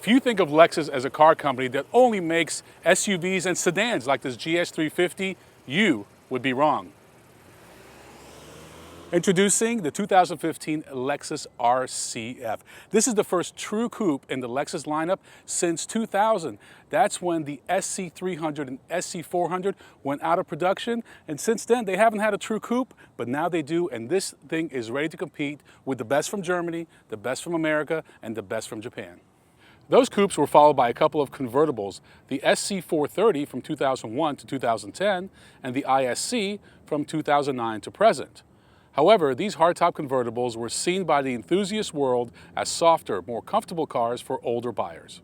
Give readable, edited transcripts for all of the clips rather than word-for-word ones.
If you think of Lexus as a car company that only makes SUVs and sedans like this GS350, you would be wrong. Introducing the 2015 Lexus RCF. This is the first true coupe in the Lexus lineup since 2000. That's when the SC300 and SC400 went out of production, and since then they haven't had a true coupe, but now they do, and this thing is ready to compete with the best from Germany, the best from America, and the best from Japan. Those coupes were followed by a couple of convertibles, the SC430 from 2001 to 2010, and the ISC from 2009 to present. However, these hardtop convertibles were seen by the enthusiast world as softer, more comfortable cars for older buyers.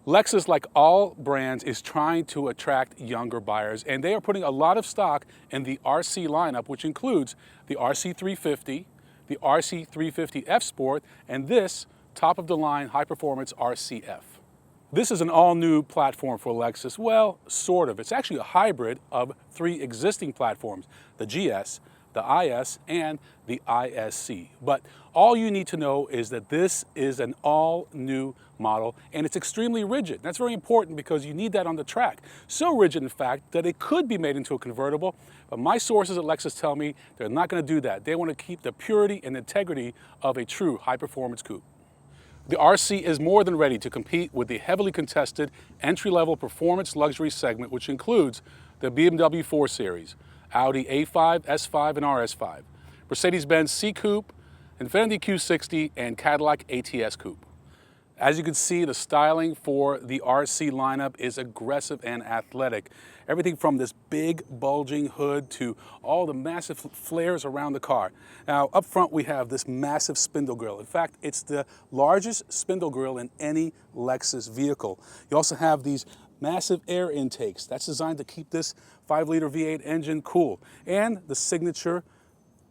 Lexus, like all brands, is trying to attract younger buyers, and they are putting a lot of stock in the RC lineup, which includes the RC350, the RC350 F Sport, and this top-of-the-line high-performance RCF. This is an all-new platform for Lexus. Well, sort of. It's actually a hybrid of three existing platforms, the GS, the IS, and the ISC. But all you need to know is that this is an all-new model, and it's extremely rigid. That's very important because you need that on the track. So rigid, in fact, that it could be made into a convertible, but my sources at Lexus tell me they're not going to do that. They want to keep the purity and integrity of a true high-performance coupe. The RC is more than ready to compete with the heavily contested entry-level performance luxury segment, which includes the BMW 4 Series, Audi A5, S5, and RS5, Mercedes-Benz C Coupe, Infiniti Q60, and Cadillac ATS Coupe. As you can see, the styling for the RC lineup is aggressive and athletic. Everything from this big bulging hood to all the massive flares around the car. Now, up front we have this massive spindle grille. In fact, it's the largest spindle grille in any Lexus vehicle. You also have these massive air intakes. That's designed to keep this 5-liter V8 engine cool. And the signature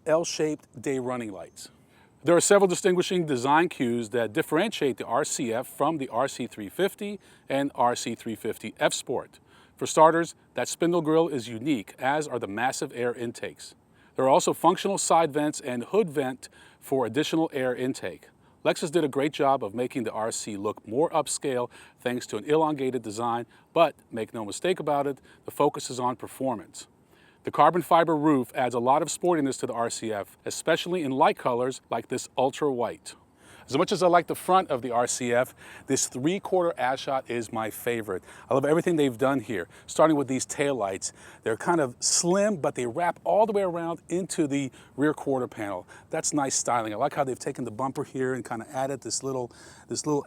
L-shaped day running lights. There are several distinguishing design cues that differentiate the RCF from the RC350 and RC350 F Sport. For starters, that spindle grille is unique, as are the massive air intakes. There are also functional side vents and hood vent for additional air intake. Lexus did a great job of making the RC look more upscale thanks to an elongated design, but make no mistake about it, the focus is on performance. The carbon fiber roof adds a lot of sportiness to the RCF, especially in light colors like this ultra white. As much as I like the front of the RCF, this 3/4 ass shot is my favorite. I love everything they've done here, starting with these taillights. They're kind of slim, but they wrap all the way around into the rear quarter panel. That's nice styling. I like how they've taken the bumper here and kind of added this little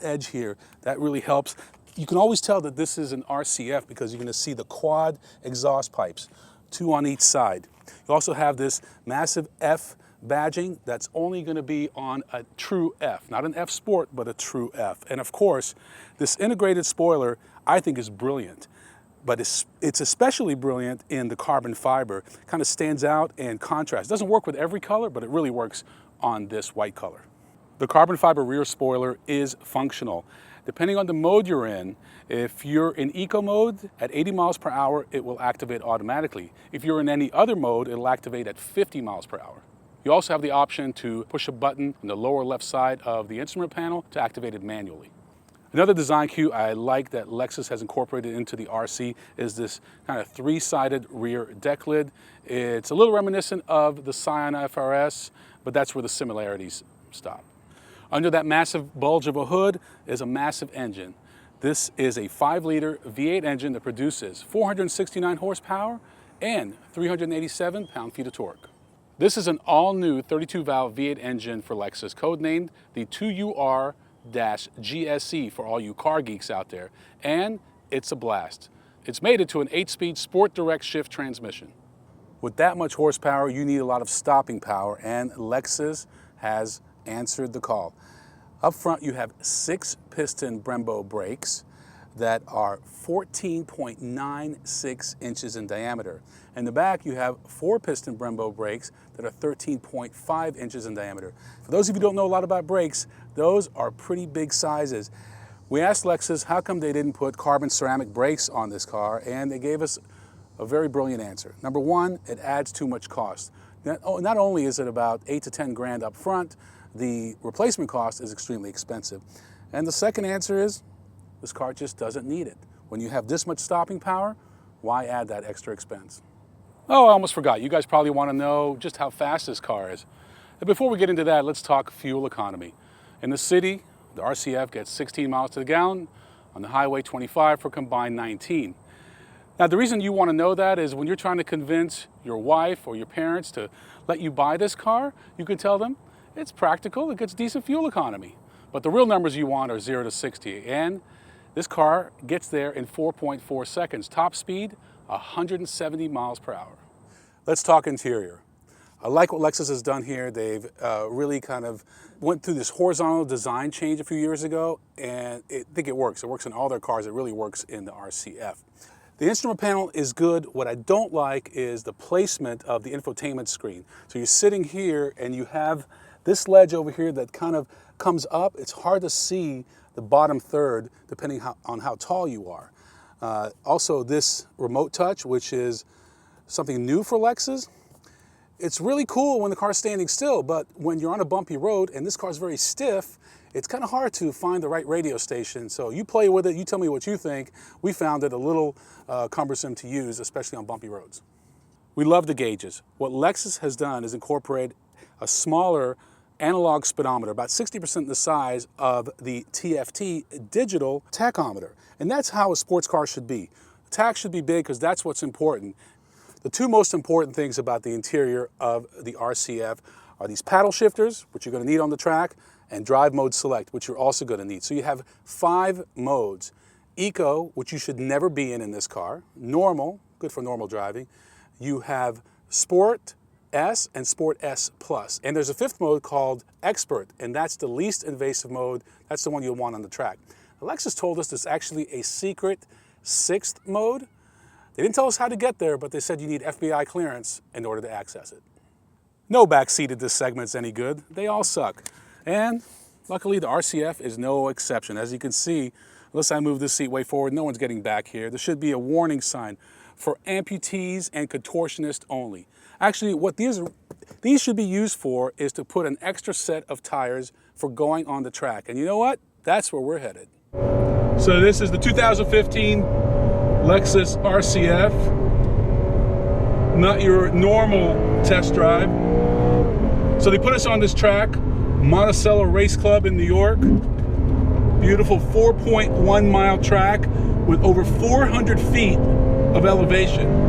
edge here. That really helps. You can always tell that this is an RCF because you're going to see the quad exhaust pipes, 2 on each side. You also have this massive F badging that's only going to be on a true F, not an F Sport, but a true F. And of course, this integrated spoiler I think is brilliant, but it's especially brilliant in the carbon fiber. Kind of stands out in contrast. It doesn't work with every color, but it really works on this white color. The carbon fiber rear spoiler is functional. Depending on the mode you're in, if you're in eco mode at 80 miles per hour, it will activate automatically. If you're in any other mode, it'll activate at 50 miles per hour. You also have the option to push a button on the lower left side of the instrument panel to activate it manually. Another design cue I like that Lexus has incorporated into the RC is this kind of 3-sided rear deck lid. It's a little reminiscent of the Scion FRS, but that's where the similarities stop. Under that massive bulge of a hood is a massive engine. This is a 5-liter V8 engine that produces 469 horsepower and 387 pound-feet of torque. This is an all-new 32-valve V8 engine for Lexus, codenamed the 2UR-GSE for all you car geeks out there, and it's a blast. It's made it to an 8-speed Sport Direct Shift transmission. With that much horsepower, you need a lot of stopping power, and Lexus has answered the call. Up front, you have 6-piston Brembo brakes that are 14.96 inches in diameter. In the back, you have 4-piston Brembo brakes that are 13.5 inches in diameter. For those of you who don't know a lot about brakes, those are pretty big sizes. We asked Lexus how come they didn't put carbon ceramic brakes on this car, and they gave us a very brilliant answer. Number one, it adds too much cost. Not only is it about 8 to 10 grand up front, the replacement cost is extremely expensive. And the second answer is, This car just doesn't need it. When you have this much stopping power, why add that extra expense? Oh, I almost forgot. You guys probably want to know just how fast this car is. And before we get into that, let's talk fuel economy. In the city, the RCF gets 16 miles to the gallon. On the highway, 25 for a combined 19. Now, the reason you want to know that is when you're trying to convince your wife or your parents to let you buy this car, you can tell them it's practical, it gets decent fuel economy. But the real numbers you want are 0 to 60. And this car gets there in 4.4 seconds. Top speed, 170 miles per hour. Let's talk interior. I like what Lexus has done here. They've really kind of went through this horizontal design change a few years ago, and I think it works. It works in all their cars. It really works in the RCF. The instrument panel is good. What I don't like is the placement of the infotainment screen. So you're sitting here and you have this ledge over here that kind of comes up. It's hard to see the bottom third depending on how tall you are. Also this remote touch, which is something new for Lexus. It's really cool when the car's standing still, but when you're on a bumpy road and this car's very stiff, it's kind of hard to find the right radio station. So you play with it, you tell me what you think. We found it a little cumbersome to use, especially on bumpy roads. We love the gauges. What Lexus has done is incorporate a smaller analog speedometer, about 60% the size of the TFT digital tachometer. And that's how a sports car should be. The tach should be big because that's what's important. The two most important things about the interior of the RCF are these paddle shifters, which you're going to need on the track, and drive mode select, which you're also going to need. So you have 5 modes. Eco, which you should never be in this car. Normal, good for normal driving. You have Sport S and Sport S Plus. And there's a 5th mode called Expert, and that's the least invasive mode. That's the one you'll want on the track. Lexus told us there's actually a secret 6th mode. They didn't tell us how to get there, but they said you need FBI clearance in order to access it. No backseat at this segment's any good. They all suck. And luckily the RCF is no exception. As you can see, unless I move this seat way forward, no one's getting back here. There should be a warning sign for amputees and contortionists only. Actually, what these should be used for is to put an extra set of tires for going on the track. And you know what? That's where we're headed. So this is the 2015 Lexus RCF. Not your normal test drive. So they put us on this track, Monticello Race Club in New York. Beautiful 4.1 mile track with over 400 feet of elevation.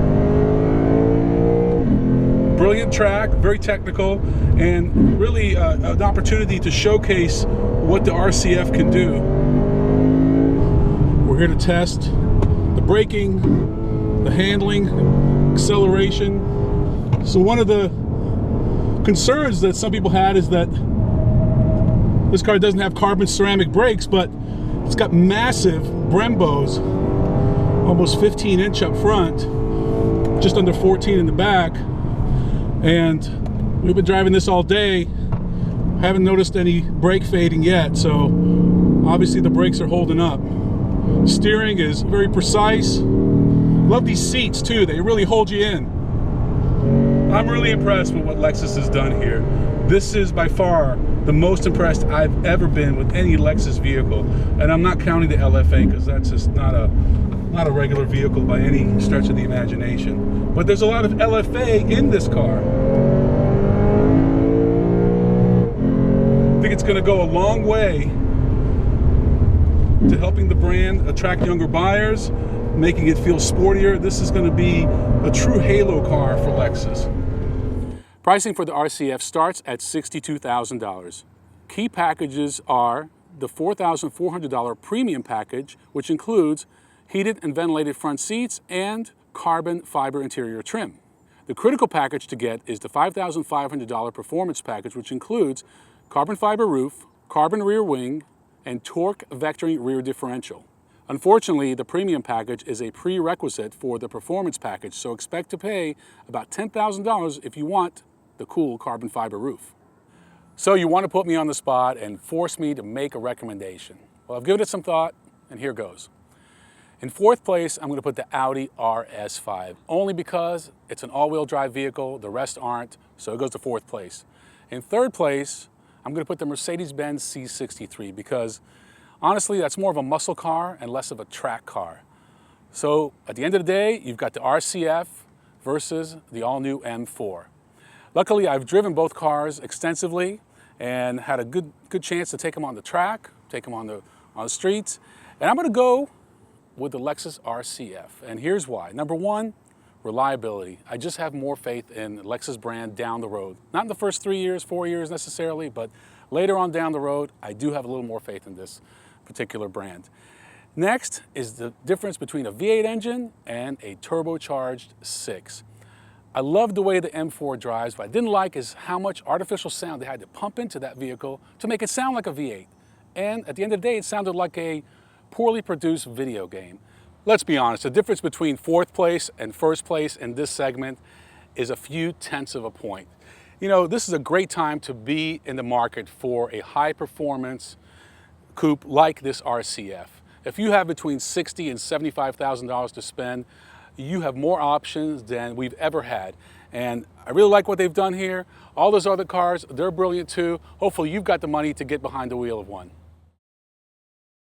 Brilliant track, very technical, and really an opportunity to showcase what the RCF can do. We're here to test the braking, the handling, acceleration. So one of the concerns that some people had is that this car doesn't have carbon ceramic brakes, but it's got massive Brembos, almost 15-inch up front, just under 14 in the back. And we've been driving this all day. Haven't noticed any brake fading yet, so obviously the brakes are holding up. Steering is very precise. Love these seats too, they really hold you in. I'm really impressed with what Lexus has done here. This is by far the most impressed I've ever been with any Lexus vehicle. And I'm not counting the LFA because that's just not a regular vehicle by any stretch of the imagination. But there's a lot of LFA in this car. I think it's going to go a long way to helping the brand attract younger buyers, making it feel sportier. This is going to be a true halo car for Lexus. Pricing for the RCF starts at $62,000. Key packages are the $4,400 premium package, which includes heated and ventilated front seats and carbon fiber interior trim. The critical package to get is the $5,500 performance package, which includes carbon fiber roof, carbon rear wing, and torque vectoring rear differential. Unfortunately, the premium package is a prerequisite for the performance package, so expect to pay about $10,000 if you want the cool carbon fiber roof. So you want to put me on the spot and force me to make a recommendation. Well, I've given it some thought, and here goes. In 4th place, I'm going to put the Audi RS5, only because it's an all-wheel drive vehicle, the rest aren't, so it goes to 4th place. In 3rd place, I'm going to put the Mercedes-Benz C63 because Honestly, that's more of a muscle car and less of a track car. So at the end of the day, you've got the RCF versus the all-new M4. Luckily, I've driven both cars extensively and had a good chance to take them on the track, take them on the streets. And I'm going to go with the Lexus RCF. And here's why. Number one, reliability. I just have more faith in the Lexus brand down the road. Not in the first 3 years, 4 years necessarily, but later on down the road, I do have a little more faith in this particular brand. Next is the difference between a V8 engine and a turbocharged 6. I love the way the M4 drives. What I didn't like is how much artificial sound they had to pump into that vehicle to make it sound like a V8. And at the end of the day, it sounded like a poorly produced video game. Let's be honest, the difference between fourth place and first place in this segment is a few tenths of a point. You know, this is a great time to be in the market for a high performance coupe like this RCF. If you have between $60,000 and $75,000 to spend, you have more options than we've ever had. And I really like what they've done here. All those other cars, they're brilliant too. Hopefully you've got the money to get behind the wheel of one.